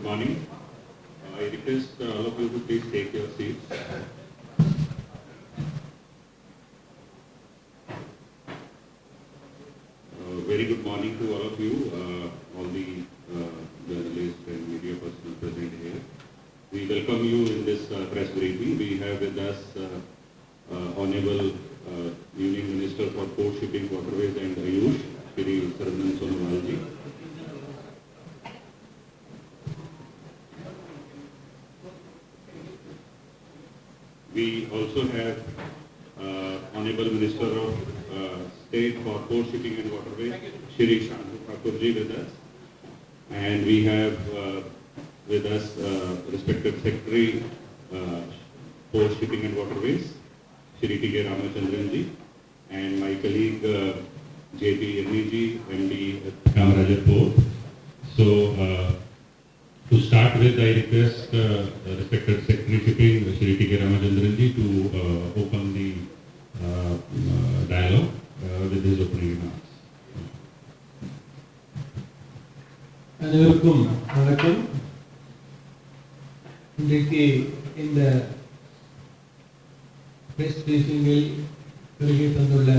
morning. I request all of you to please take your seats. Very good morning to all of you, all the journalists and media personnel present here. We welcome you in this press briefing. We have with us Honorable Union Minister for Port Shipping, Waterways and Ayush, Shri Sarbananda Sonowal ji. We also have Honorable Minister of State for Port Shipping and Waterways, Shri with us. And we have with us respected Secretary Port Shipping and Waterways, Shri Ramachandran, and my colleague JP Ji, MD at Kamarajar Port. So, to start with, I request respected Secretary Shipping, Shri Ramachandran, to open the dialogue with his opening remarks. அனைவருக்கும் வணக்கம். இன்றைக்கு இந்த press பிரீஃபிங்கில் வருகை தந்துள்ள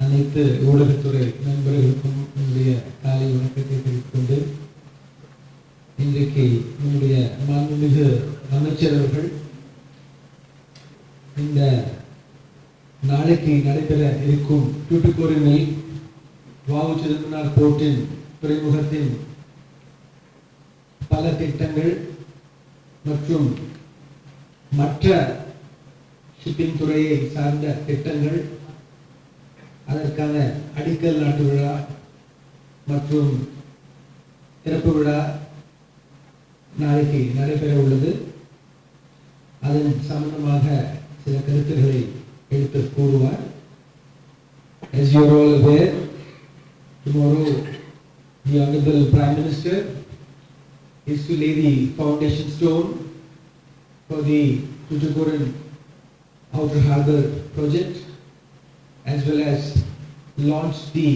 அனைத்து ஊடகத்துறை நண்பர்களுக்கும் என்னுடைய காலை வணக்கத்தை தெரிவித்துக் கொண்டு, இன்றைக்கு நம்முடைய மாண்புமிகு அமைச்சர் அவர்கள் இந்த நாளைக்கு நடைபெற இருக்கும் தூத்துக்குடியில் சிதம்பரம் போர்ட்டின் துறைமுகத்தின் பல திட்டங்கள் மற்றும் மற்ற ஷிப்பிங் துறையை சார்ந்த திட்டங்கள், அதற்கான அடிக்கல் நாட்டு விழா மற்றும் திறப்பு விழா நாளைக்கு நடைபெற உள்ளது. அதன் சம்பந்தமாக சில கருத்துக்களை எடுத்து கூறுவார். As you are all aware, tomorrow the Honorable Prime Minister is to lay the foundation stone for the Tuticorin Outer Harbour project, as well as launch the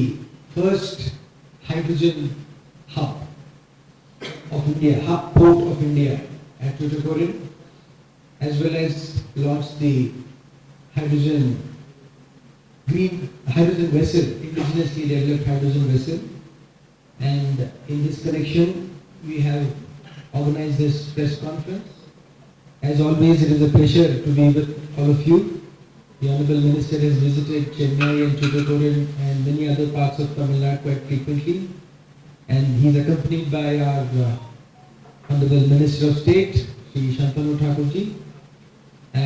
first hydrogen hub of India, hub port of India at Tuticorin, as well as launch the green hydrogen vessel, indigenously developed hydrogen vessel. And in this connection, we have organized this press conference. As always, it is a pleasure to be with all of you. The Honorable Minister has visited Chennai and Tuticorin and many other parts of Tamil Nadu quite frequently, and he is accompanied by our Honorable Minister of State, Shri Shantanu Thakurji,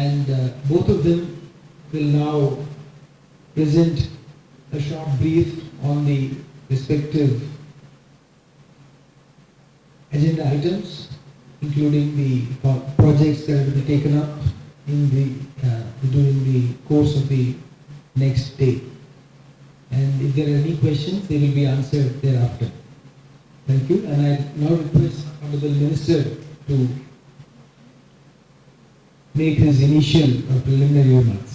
and both of them will now present a short brief on the respective agenda items, including the projects that will be taken up in during the course of the next day. And if there are any questions, they will be answered thereafter. Thank you. And I now request Honorable Minister to make his initial or preliminary remarks.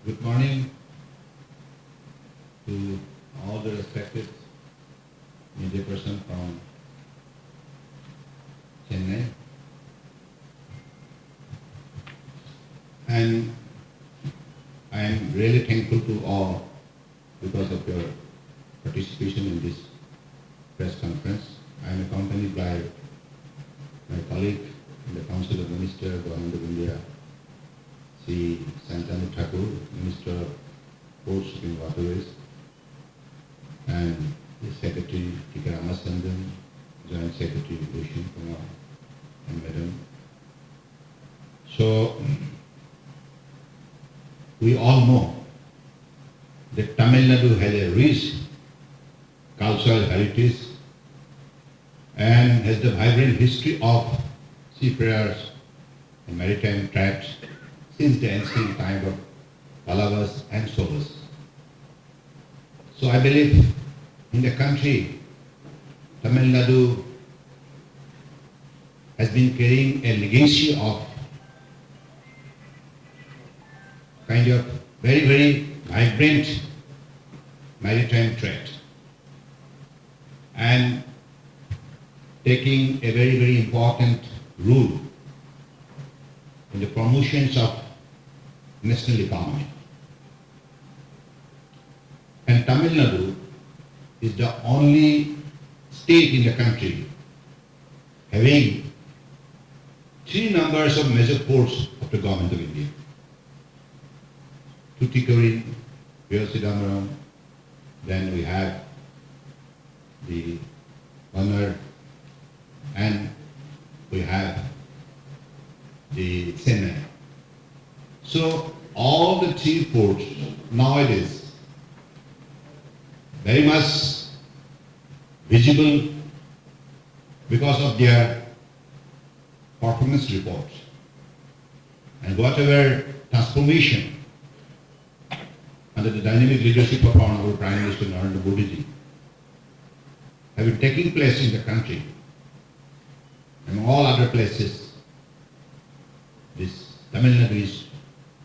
Good morning to all the respected media person from Chennai, and I am really thankful to all because of your participation in this press conference. I am accompanied by my colleague in the Council of Ministers, Government of India, Shri Shantanu Thakur, Minister of Port Shipping Waterways, and the Secretary Tika Ramachandran, Joint Secretary Bhushan Kumar, and Madam. So, we all know that Tamil Nadu has a rich cultural heritage and has the vibrant history of seafarers and maritime tribes since the ancient time of Pallavas and Solas. So I believe in the country, Tamil Nadu has been carrying a legacy of kind of very, very vibrant maritime trade and taking a very, very important role in the promotions of national economy. And Tamil Nadu is the only state in the country having 3 numbers of major ports of the government of India. Tuticorin, Viyasidamaram, then we have the Vannar, and we have the Chennai. So all the 3 ports nowadays very much visible because of their performance reports and whatever transformation under the dynamic leadership of our Honorable Prime Minister Narendra Modi have been taking place in the country. Among all other places, this Tamil Nadu is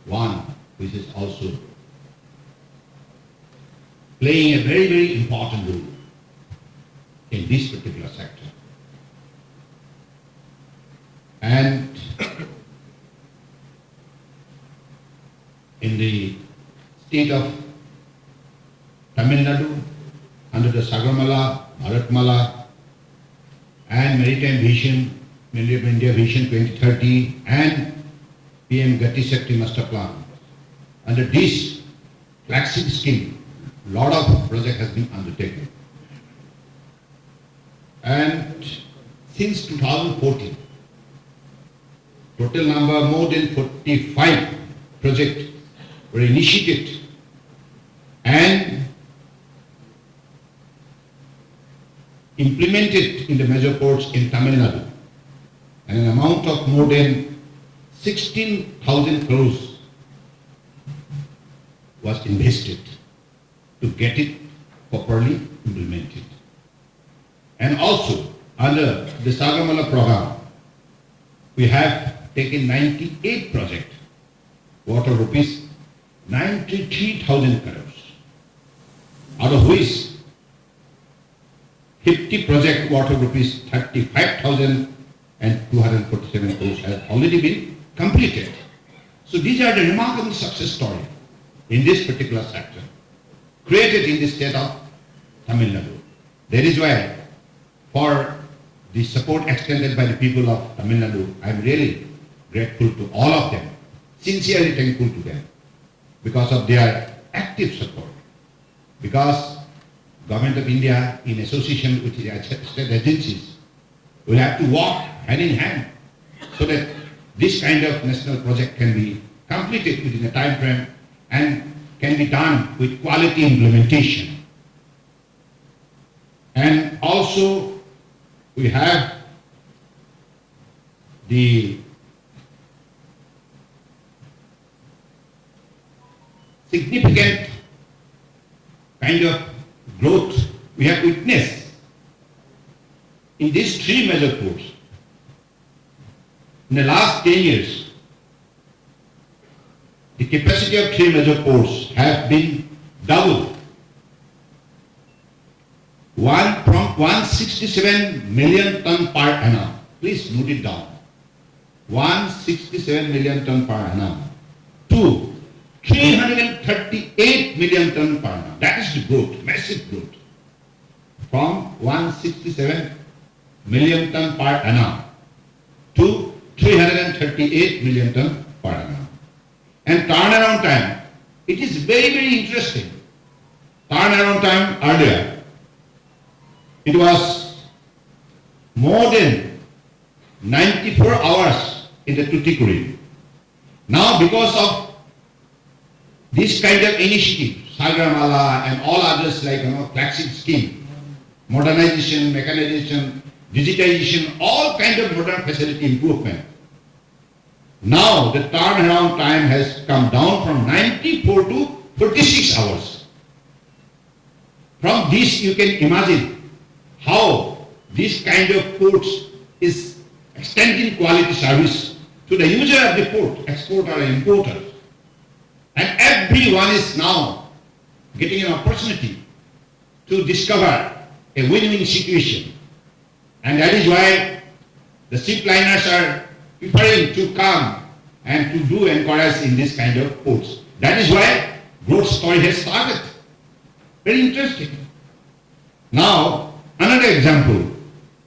one which is also playing a very, very important role in this particular sector. And in the state of Tamil Nadu, under the Sagarmala, Bharatmala, and Maritime Vision, India Vision 2030, and PM Gati Shakti Master Plan, under this flagship scheme, a lot of project has been undertaken. And since 2014, total number more than 45 projects were initiated and implemented in the major ports in Tamil Nadu, and an amount of more than 16,000 crores was invested to get it properly implemented. And also under the Sagamala program, we have taken 98 projects worth of rupees 93,000 crores, out of which 50 projects worth of rupees 35,247 crores has already been completed. So these are the remarkable success stories in this particular sector, created in the state of Tamil Nadu. That is why, for the support extended by the people of Tamil Nadu, I am really grateful to all of them, sincerely thankful to them, because of their active support. Because Government of India, in association with the state agencies, will have to walk hand in hand so that this kind of national project can be completed within a time frame and can be done with quality implementation. And also we have the significant kind of growth we have witnessed in these 3 major ports. In the last 10 years, the capacity of 3 major ports have been doubled. From 167 million ton per annum, please note it down, 167 million ton per annum to 338 million ton per annum. That is the growth, massive growth. From 167 million ton per annum to 338 million ton per annum. And turnaround time, it is very, very interesting. Turnaround time earlier, it was more than 94 hours in the Tuticorin. Now because of this kind of initiative, Sagarmala and all others like flagship scheme, modernization, mechanization, digitization, all kind of modern facility improvement. Now the turnaround time has come down from 94 to 46 hours. From this you can imagine how this kind of ports is extending quality service to the user of the port, exporter and importer. And everyone is now getting an opportunity to discover a win-win situation. And that is why the ship liners are preferring to come and to do enquiries in this kind of ports. That is why growth story has started. Very interesting. Now, another example,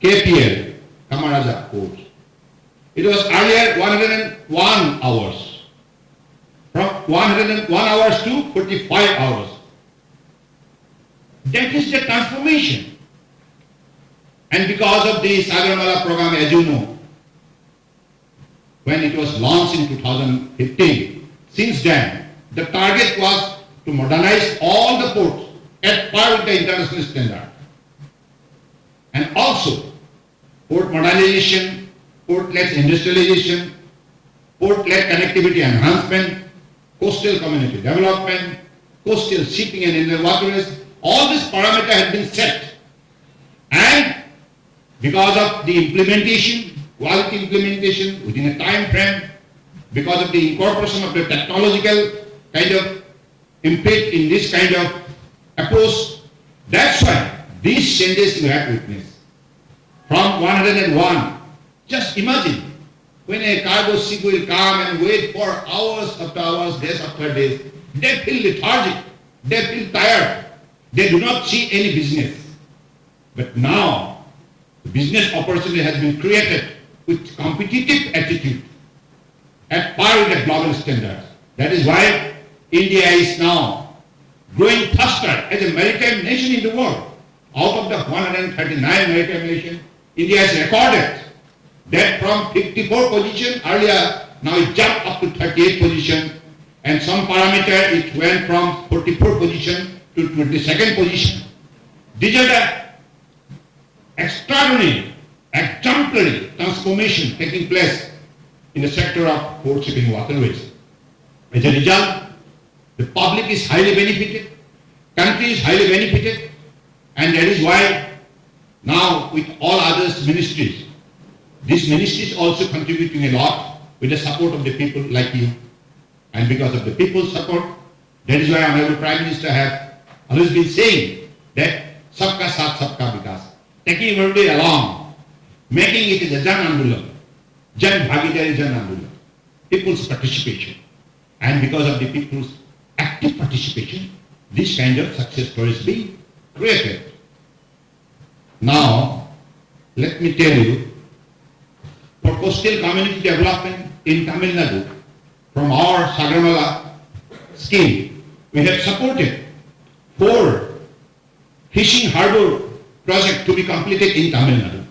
KPL, Kamaraja Port. It was earlier 101 hours. From 101 hours to 45 hours. That is the transformation. And because of the Sagarmala program, as you know, when it was launched in 2015, since then, the target was to modernize all the ports at par with the international standard. And also, port modernization, port-led industrialization, port-led connectivity enhancement, coastal community development, coastal shipping and inland waterways, all these parameters have been set. And because of the implementation, quality implementation within a time frame, because of the incorporation of the technological kind of input in this kind of approach, that's why these changes you have witnessed. From 101, just imagine when a cargo ship will come and wait for hours after hours, days after days, they feel lethargic, they feel tired, they do not see any business. But now, the business opportunity has been created with competitive attitude at par with the global standards. That is why India is now growing faster as a maritime nation in the world. Out of the 139 maritime nations, India has recorded that from 54 position earlier, now it jumped up to 38 position, and some parameter it went from 44 position to 22nd position. These are the extraordinary, exemplary transformation taking place in the sector of port shipping waterways. As a result, the public is highly benefited, country is highly benefited, and that is why now with all other ministries, these ministries also contributing a lot with the support of the people like you. And because of the people's support, that is why Honorable Prime Minister have always been saying that Sabka Saath Sabka Vikas, taking everybody along, making it a Jan Andolan, Jan Bhagidari Jan Andolan, people's participation. And because of the people's active participation, this kind of success stories being created. Now, let me tell you, for coastal community development in Tamil Nadu, from our Sagarmala scheme, we have supported 4 fishing harbour projects to be completed in Tamil Nadu.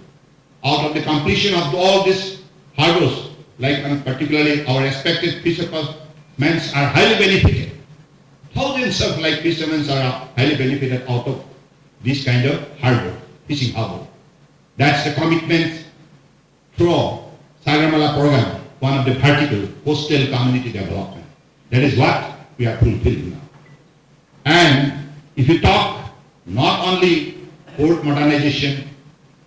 Out of the completion of all these harbours, like particularly our respected fishermen are highly benefited. Thousands of like fishermen are highly benefited out of this kind of harbour, fishing harbour. That's the commitment through Sagarmala program, one of the vertical coastal community development. That is what we are fulfilling now. And if you talk not only port modernization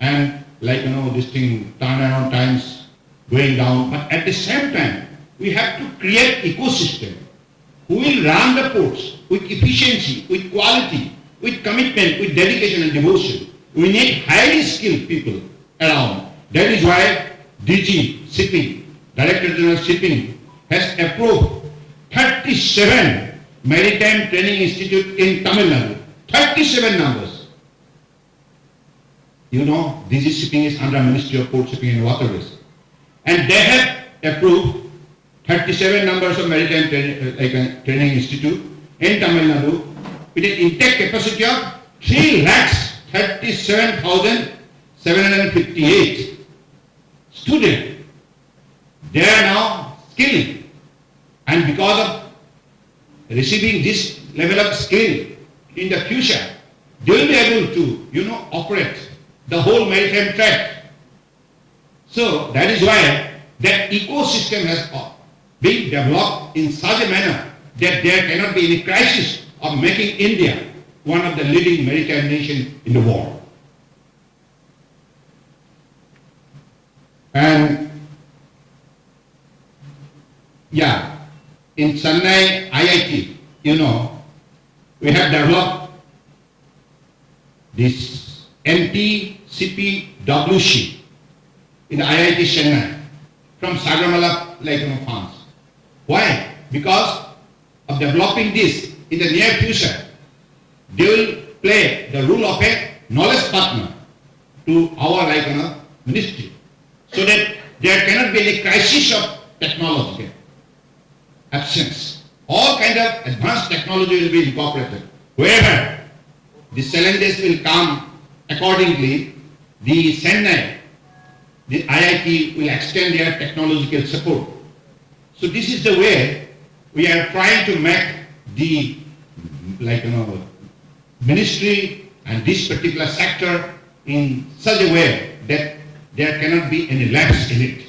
and this thing turnaround times going down, but at the same time we have to create ecosystem who will run the ports with efficiency, with quality, with commitment, with dedication and devotion. We need highly skilled people around. That is why DG Shipping, Director General Shipping, has approved 37 Maritime Training Institute in Tamil Nadu. 37 numbers. You know, DG Shipping is under Ministry of Port Shipping and Waterways. And they have approved 37 numbers of Maritime Training Institute in Tamil Nadu with an intake capacity of 3,37,758 students. They are now skilled, and because of receiving this level of skill in the future, they will be able to, operate the whole maritime trade. So that is why that ecosystem has been developed in such a manner that there cannot be any crisis of making India one of the leading maritime nations in the world. And yeah, in Chennai IIT, we have developed this NTCPWC in IIT Chennai from Sarbananda funds. Why? Because of developing this in the near future, they will play the role of a knowledge partner to our ministry, so that there cannot be any crisis of technology absence. All kind of advanced technology will be incorporated. Wherever the challenges will come, accordingly, the Chennai, the IIT will extend their technological support. So this is the way we are trying to make the ministry and this particular sector in such a way that there cannot be any lapse in it.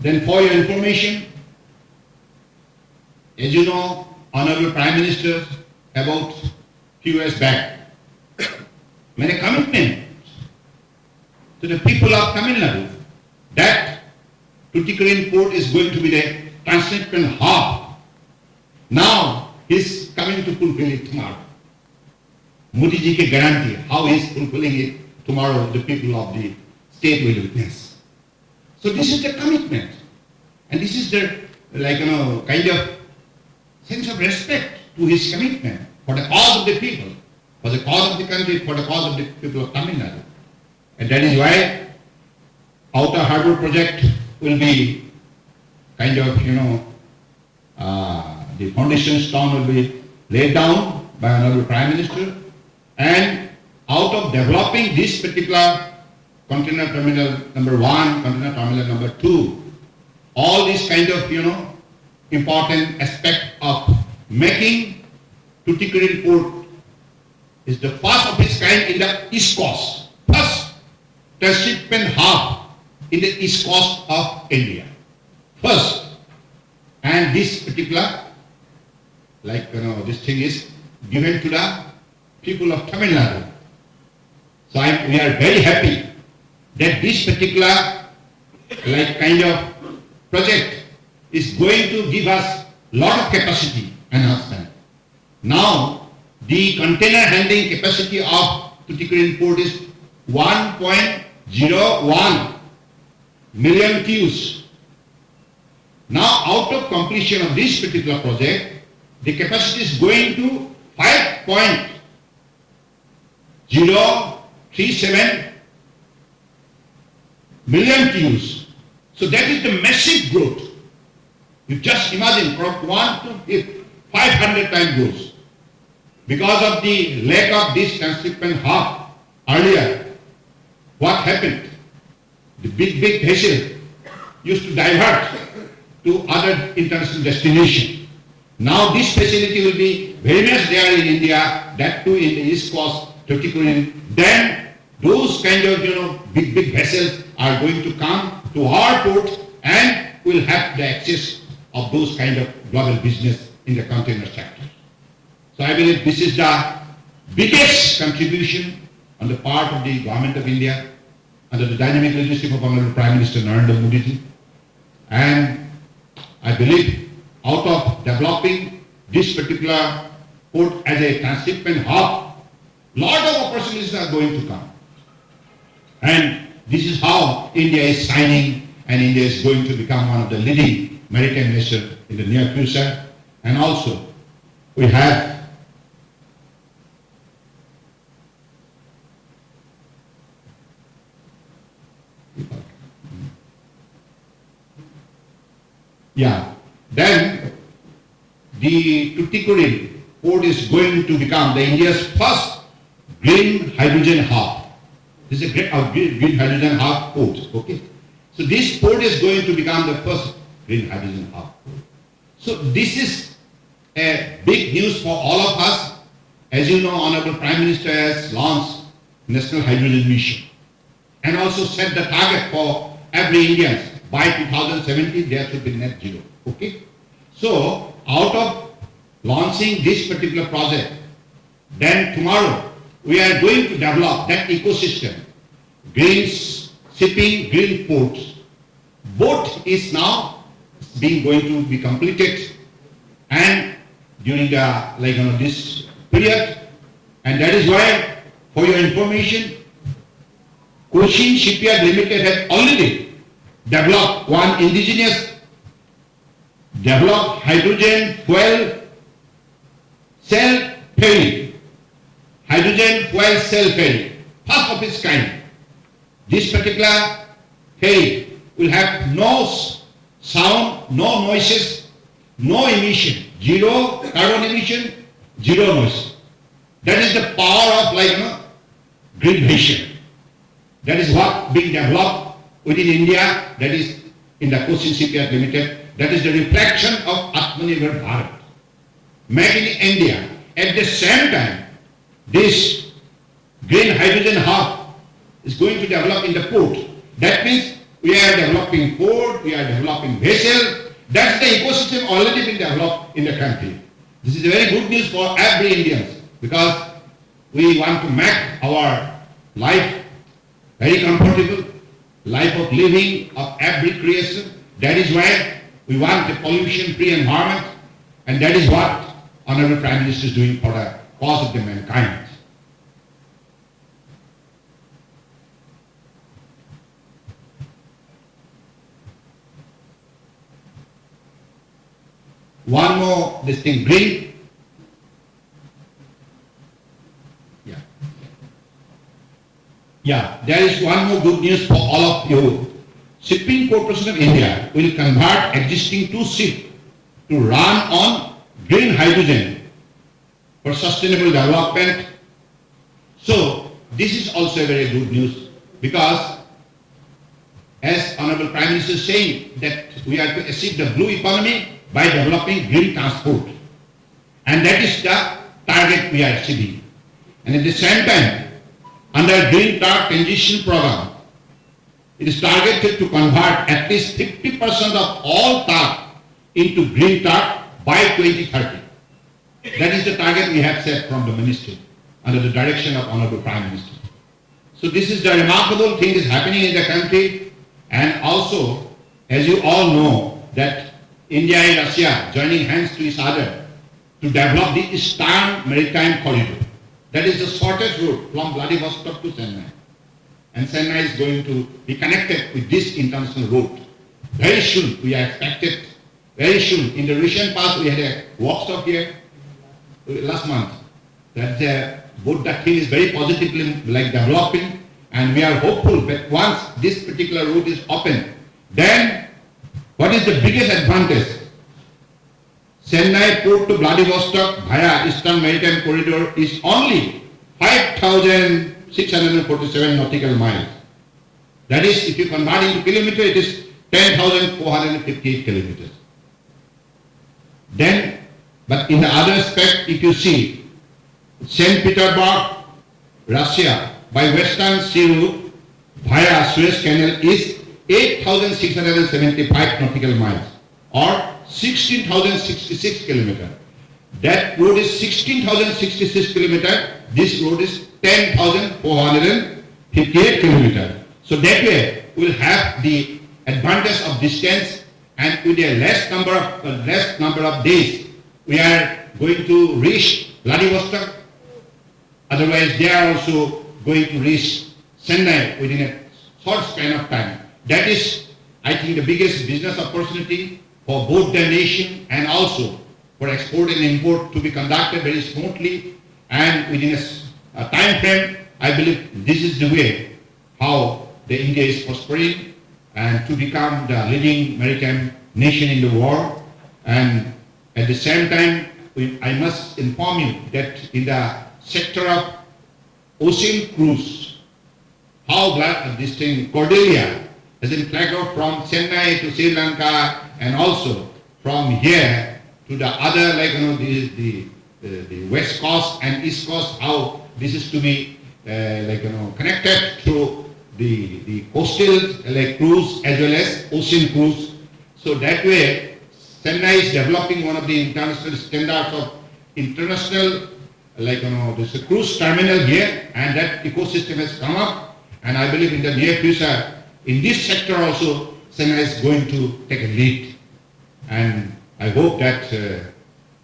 Then for your information, as you know, Honorable Prime Minister about few years back made a commitment to the people of Tamil Nadu that Tuticorin port is going to be the transshipment hub. Now he is coming to fulfill it tomorrow. Modi ji ki guarantee, how he is fulfilling it tomorrow, the people of the state will witness. So this is the commitment, and this is the kind of sense of respect to his commitment for the cause of the people, for the cause of the country, for the cause of the people of Tamil Nadu. And that is why Outer Harbour project will be kind of, the foundation stone will be laid down by Honorable Prime Minister, and out of developing this particular container terminal number 1, container terminal number 2, all these kind of, important aspect of making Tuticorin port is the first of its kind in the East Coast. First transshipment hub in the East Coast of India. First. And this particular, this thing is given to the people of Tamil Nadu. So we are very happy that this particular kind of project is going to give us lot of capacity enhancement. Now the container handling capacity of Tuticorin port is 1.01 million TEUs. Now out of completion of this particular project, the capacity is going to 5.037 million TEUs. So that is the massive growth. You just imagine from 1 to 500 times growth. Because of the lack of this transshipment hub earlier, what happened? The big vessel used to divert to other international destinations. Now this facility will be very much there in India, that too in the East Coast, Tuticorin. Then those kind of big vessels are going to come to our port and will have the access of those kind of global business in the container sector. So I believe this is the biggest contribution on the part of the Government of India under the dynamic leadership of Honorable Prime Minister Narendra Modi ji. And I believe out of developing this particular port as a transshipment hub, lot of opportunities are going to come. And this is how India is signing, and India is going to become one of the leading maritime nations in the near future. And also we have then the Tuticorin port is going to become the India's first green hydrogen hub. This is a great green hydrogen hub port. Okay, so this port is going to become the first green hydrogen hub port. So this is a big news for all of us. As you know, Honorable Prime Minister has launched National Hydrogen Mission and also set the target for every Indian by 2070 there should be net zero. Okay, So out of launching this particular project, then tomorrow we are going to develop that ecosystem, green shipping, green ports. Both is now going to be completed, and during the this period, and that is why, for your information, Cochin Shipyard Limited has already developed one indigenous developed hydrogen fuel cell ferry. Hydrogen fuel cell ferry, first of its kind. This particular ferry will have no sound, no noises, no emission, zero carbon emission, zero noise. That is the power of green vision. That is what being developed within India, that is in the Cochin Shipyard Limited. That is the reflection of Atmanirbhar Bharat. Make in India. At the same time, this green hydrogen hub is going to develop in the port. That means we are developing port, we are developing vessel. That's the ecosystem already been developed in the country. This is very good news for every Indians, because we want to make our life very comfortable, life of living of every creation. That is why we want a pollution-free environment, and that is what Honorable Prime Minister is doing for the cause of the mankind. One more, this thing, green. Yeah, there is one more good news for all of you. Shipping Corporation of India will convert existing two ships to run on green hydrogen for sustainable development. So this is also very good news, because as Honorable Prime Minister is saying that we are to achieve the blue economy by developing green transport. And that is the target we are achieving. And at the same time, under Green Tar Transition Program, it is targeted to convert at least 50% of all tar into green tar by 2030. That is the target we have set from the ministry under the direction of Honorable Prime Minister. So this is the remarkable thing is happening in the country. And also, as you all know, that India and Russia joining hands to each other to develop the Eastern Maritime Corridor. That is the shortest route from Vladivostok to Chennai. And Chennai is going to be connected with this international route. Very soon, we are expected, very soon. In the recent past, we had a workshop here last month. That both the thing is very positively developing, and we are hopeful that once this particular route is open, then what is the biggest advantage? Chennai port to Vladivostok via Eastern Maritime Corridor is only 5,647 nautical miles. That is, if you convert into kilometer, it is 10,458 kilometers. Then, but in the other aspect, if you see, St. Petersburg, Russia, by Western Sea route via Suez Canal is 8,675 nautical miles, or 16,066 kilometers. That road is 16,066 kilometers. This road is 10,458 kilometers. So that way we will have the advantage of distance, and with a less number of days we are going to reach Vladivostok. Otherwise, they are also going to reach Chennai within a short span of time. That is, I think, the biggest business opportunity for both the nation, and also for export and import to be conducted very smoothly and within a time frame. I believe this is the way how the India is prospering and to become the leading maritime nation in the world. And at the same time, I must inform you that in the sector of ocean cruise, how this thing, Cordelia, has been flagged off from Chennai to Sri Lanka, and also from here to the other, the west coast and east coast, how this is to be connected to the coastal cruise as well as ocean cruise. So that way, Chennai is developing one of the international standards of international, there's a cruise terminal here, and that ecosystem has come up. And I believe in the near future, in this sector also, Chennai is going to take a lead. And I hope that the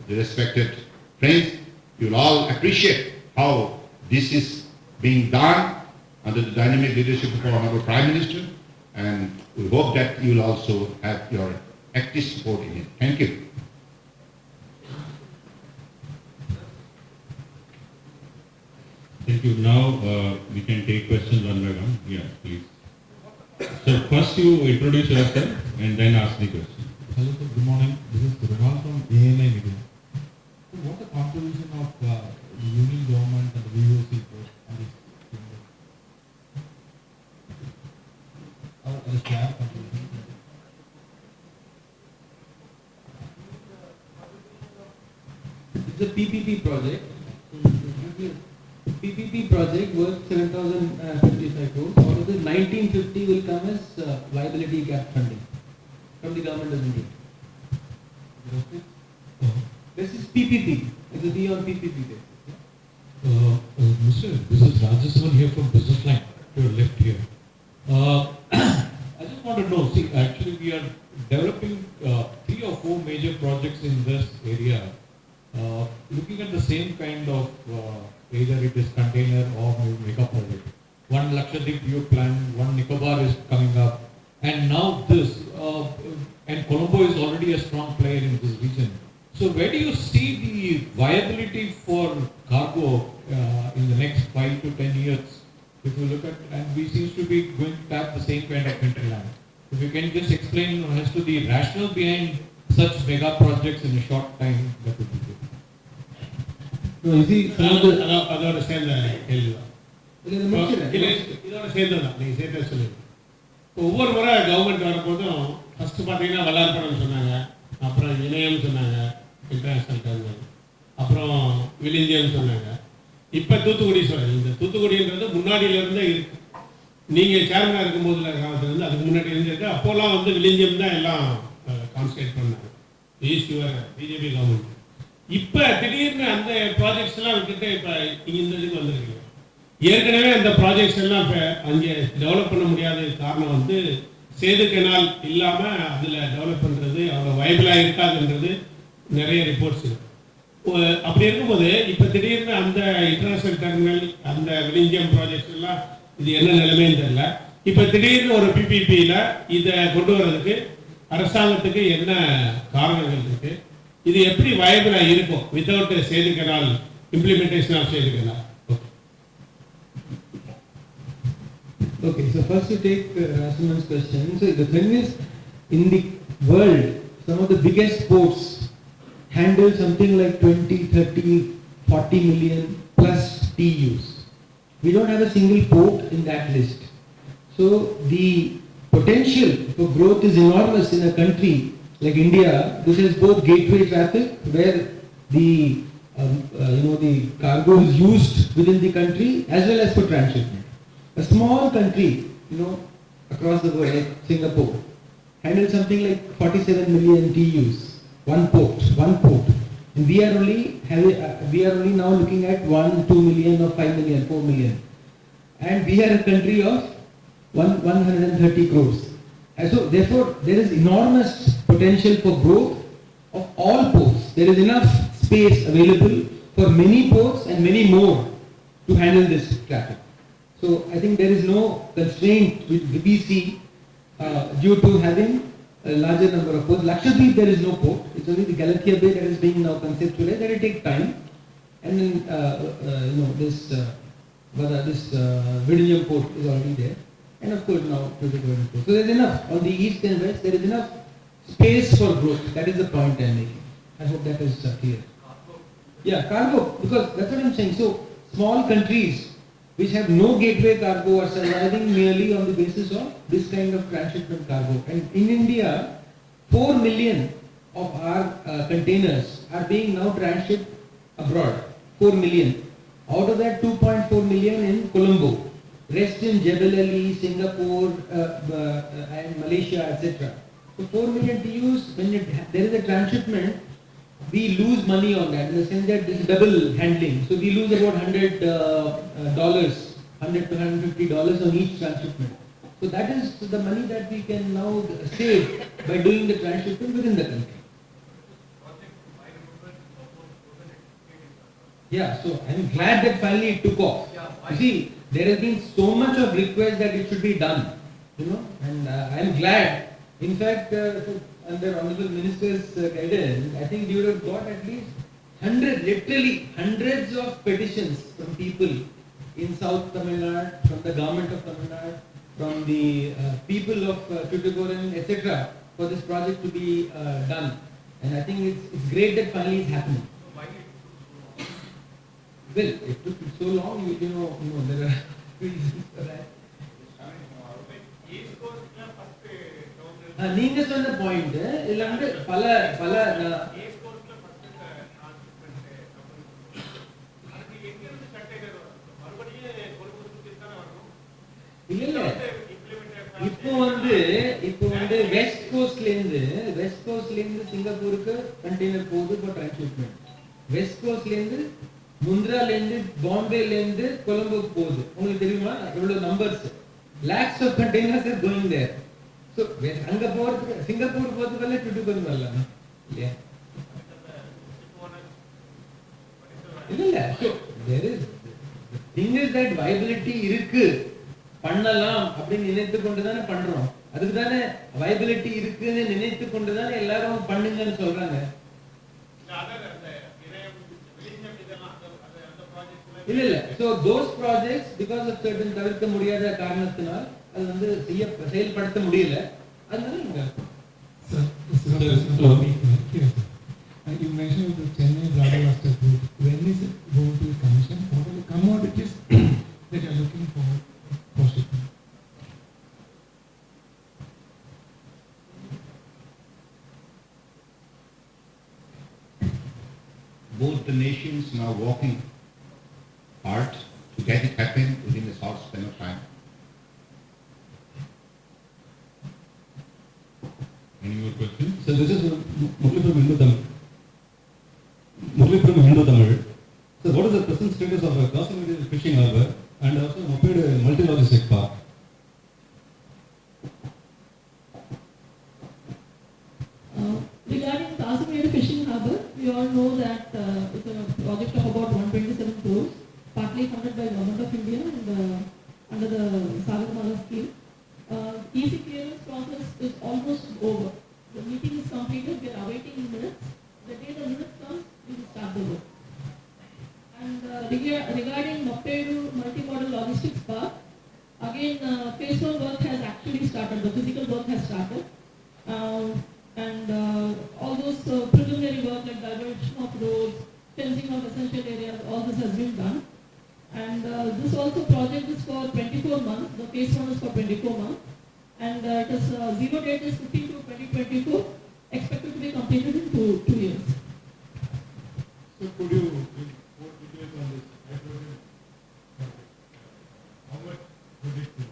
respected friends, you'll all appreciate how this is being done under the dynamic leadership of our Prime Minister. And we hope that you will also have your active support in it. Thank you. Thank you. Now we can take questions one by one. Yeah, please. So first you introduce yourself and then ask the question. Hello sir, good morning. This is Sonowal from AMI Media. So what the contribution of the union government and the VOC post on this thing? Or the share contribution? It's a PPP project. PPP project worth 7,055 crores. Out of this, 1950 will come as liability gap funding from the government of India. This is PPP. It will be on PPP basis. Mr. This is Rajasavan here from Business Line to your left here. I just want to know, see, actually we are developing 3 or 4 major projects in this area. Looking at the same kind of either it is container or mega project. One Lakshadweep you plan, one Nicobar is coming up, and now this, and Colombo is already a strong player in this region. So where do you see the viability for cargo in the next 5 to 10 years? If you look at, and we seem to be going to have the same kind of hinterland. If you can just explain as to the rationale behind such mega projects in a short time, that would be good. No, you see, some of the அதோட சேர்ந்த கேள்விதான். இதோட சேர்ந்ததான் நீங்க சேர்த்த சொல்லுங்க. ஒவ்வொரு முறை government வரப்போதும் first பார்த்தீங்கன்னா வல்லார்படம் சொன்னாங்க, அப்புறம் இணையம் சொன்னாங்க, இன்டர்நேஷனல் டெர்மினல், அப்புறம் விலிஞ்சியம் சொன்னாங்க, இப்போ தூத்துக்குடி சொல்றாங்க. இந்த தூத்துக்குடின்றது முன்னாடியிலேருந்தே இருக்கு. நீங்கள் சேர்மனாக இருக்கும்போதுல காலத்துலேருந்து அதுக்கு முன்னாடி இருந்திருக்கு. அப்போல்லாம் வந்து விலிஞ்சியம் தான் எல்லாம் கான்சன்ட்ரேட் பண்ணாங்க. East your BJP government. இப்போ திடீர்னு அந்த ப்ராஜெக்ட்ஸ் எல்லாம் விட்டுட்டு இப்போ இங்கே இந்த இதுக்கு வந்துருக்கீங்க. ஏற்கனவே அந்த ப்ராஜெக்ட்ஸ் எல்லாம் இப்போ அங்கே டெவலப் பண்ண முடியாத காரணம் வந்து சேது கெனால் இல்லாமல் அதில் டெவலப் பண்ணுறது அவ்வளோ வைபிளாக இருக்காதுன்றது நிறைய ரிப்போர்ட்ஸ் இருக்கு. அப்படி இருக்கும்போது இப்போ திடீர்னு அந்த இன்டர்நேஷனல் டெர்மினல் அந்த விலிஞ்சியம் ப்ராஜெக்ட்ஸ் எல்லாம் இது என்ன நிலைமைன்னு தெரியல. இப்போ திடீர்னு ஒரு பிபிபியில் இதை கொண்டு வர்றதுக்கு அரசாங்கத்துக்கு என்ன காரணங்கள் இருக்கு? இது எப்படி வயபிளாக இருக்கும் without Sethu canal implementation of Sethu canal? Okay, so first to take Rasaman's question. So the thing is, in the world, some of the biggest ports handle something like 20, 30, 40 million plus TEUs. We don't have a single port in that list. So the potential for growth is enormous in a country like India. This is both gateway traffic, where the the cargo is used within the country as well as for transshipment. A small country, across the world, like Singapore, handles something like 47 million TEUs. One port. And we are only now looking at 1, 2 million or 5 million, 4 million. And we are a country of 130 crores. And so therefore, there is enormous potential for growth of all ports. There is enough space available for many ports and many more to handle this traffic. So I think there is no constraint which we see due to having a larger number of ports. Lakshadweep, there is no port. It's only the Galathea Bay that is being now conceptualized. That will take time. And then this Vidinyam port is already there. And of course now Tuticorin port. So there is enough. On the east and west, there is enough space for growth. That is the point I am making. I hope that is clear. Yeah, cargo. Because that's what I am saying. So small countries which have no gateway cargo are surviving merely on the basis of this kind of transshipment cargo. And in India, 4 million of our containers are being now transshipped abroad. 4 million. Out of that, 2.4 million in Colombo. Rest in Jebel Ali, Singapore, and Malaysia, etc. So 4 million TEUs, when there is a transshipment, we lose money on that in the sense that this is double handling. So we lose about $100, $100 to $150 on each transshipment. So that is the money that we can now save by doing the transshipment within the country. Yeah, so I'm glad that finally it took off. You see, there has been so much of request that it should be done, and I'm glad. In fact, under Honorable Minister's guidance, I think you would have got at least literally hundreds of petitions from people in South Tamil Nadu, from the government of Tamil Nadu, from the people of Tuticorin, etc., for this project to be done. And I think it's great that finally it's happening. Well, it took so long, there are reasons for that. நீங்க சொன்ன point இதுல வந்து பல இல்ல இப்போ வந்து west கோஸ்ட்ல இருந்து சிங்கப்பூருக்கு கண்டெய்னர் போகுது ஃபார் டிரான்ஸ்ஷிப்மெண்ட். வெஸ்ட் கோஸ்ட்ல இருந்து முந்திரால இருந்து பாம்பேல இருந்து கொலம்போக்கு போகுது. உங்களுக்கு தெரியுமா எவ்வளவு numbers? lakhs of containers are going there. So அங்க போறதுக்கு சிங்கப்பூர் போறதுக்குள்ள டுட்டுகோன் வரலாம் இல்லையா? இல்ல so there is the thing is that viability இருக்கு, பண்ணலாம் அப்படின்னு நினைத்து கொண்டு தானே பண்றோம். அதுக்கு தானே viability இருக்குன்னு நினைத்து கொண்டு தானே எல்லாரும் பண்ணுங்கன்னு சொல்றாங்க. இல்ல so those projects because of certain தவிர்க்க முடியாத காரணத்தினால் அது வந்து செயல்படுத்த முடியல. அதனால இங்க you mentioned the Chennai Waterways group. When is it going to be commissioned? What are the commodities that you are looking for shipping? Both the nations now working hard to get it happen within a short span of time. Any more questions? So this is Murli from Hindu-Tamil. So what is the present status of a Kasamidi fishing harbour and also Moped multi-logistic park? Regarding Kasamidi fishing harbour, we all know that it's a project of about 127 crores, partly funded by Government of India and under the Sarbananda scheme. EC clearance process is almost over. The meeting is completed. We are awaiting minutes. The day the minutes comes, we will start the work. And regarding Moppedu multimodal logistics park, again phase 1 work has actually started. The physical work has started, and all those preliminary work like diversion of roads, fencing of essential areas, all this has been done. And this also project is for 24 months. The phase 1 is for 24 months. And it is zero date is 15 to 2024, expected to be completed in two years. So could you give more details on this hydrogen project? How much would it be?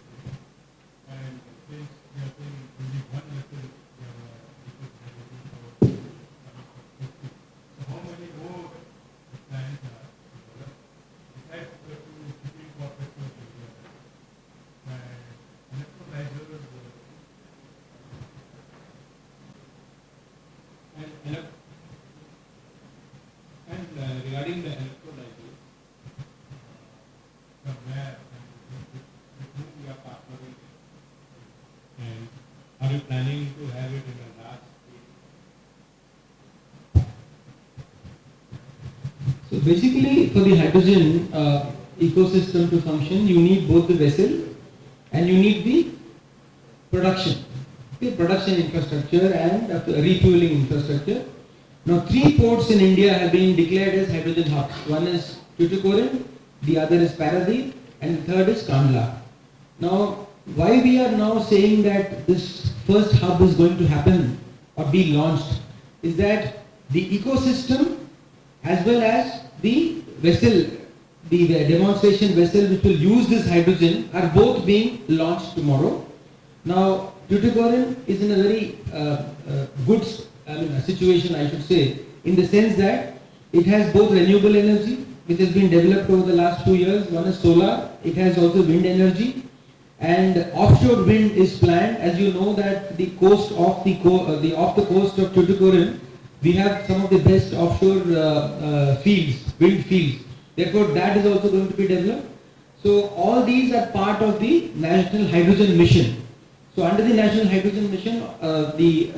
And since we are saying only one method, we are liquid hydrogen for so how many more plants are developed? Besides the two shipping corporations and electrolyzers and regarding the electrolyzers, from where with whom we are partnering, and are you planning to have it in a large scale? So basically, for the hydrogen ecosystem to function, you need both the vessel and you need the production infrastructure and refueling infrastructure. Now, 3 ports in India have been declared as hydrogen hubs. One is Tuticorin, the other is Paradip, and the third is Kandla. Now, why we are now saying that this first hub is going to happen or be launched is that the ecosystem as well as the vessel, the demonstration vessel which will use this hydrogen are both being launched tomorrow. Now, Tuticorin is in a very good situation, I should say, in the sense that it has both renewable energy, which has been developed over the last 2 years. One is solar, it has also wind energy, and offshore wind is planned. As you know that the coast of off the coast of Tuticorin, we have some of the best offshore wind fields. Therefore, that is also going to be developed. So all these are part of the National Hydrogen Mission. So under the National Hydrogen Mission, the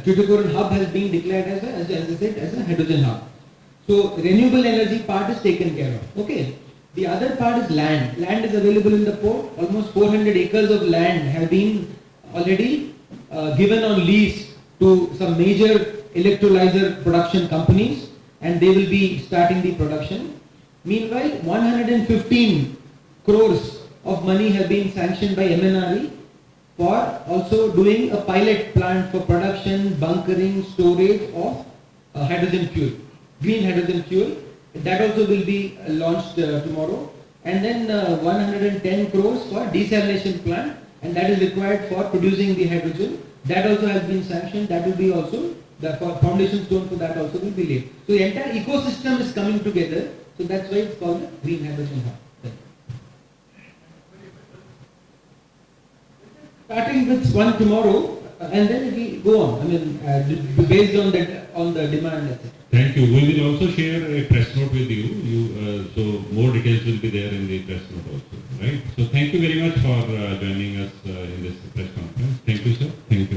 Tuticorin hub has been declared as I said, as a hydrogen hub. So renewable energy part is taken care of. Okay. The other part is land. Land is available in the port. Almost 400 acres of land have been already given on lease to some major electrolyzer production companies, and they will be starting the production. Meanwhile, 115 crores of money have been sanctioned by MNRE for also doing a pilot plant for production, bunkering, storage of hydrogen fuel, green hydrogen fuel. That also will be launched tomorrow. And then 110 crores for desalination plant, and that is required for producing the hydrogen. That also has been sanctioned. That will be also, the foundation stone for that also will be laid. So the entire ecosystem is coming together. So that's why it's called the green hydrogen hub. Starting with one tomorrow, and then it will go on. I mean, based on the demand, etc. Thank you. We will also share a press note with you. So more details will be there in the press note also, right? So thank you very much for joining us in this press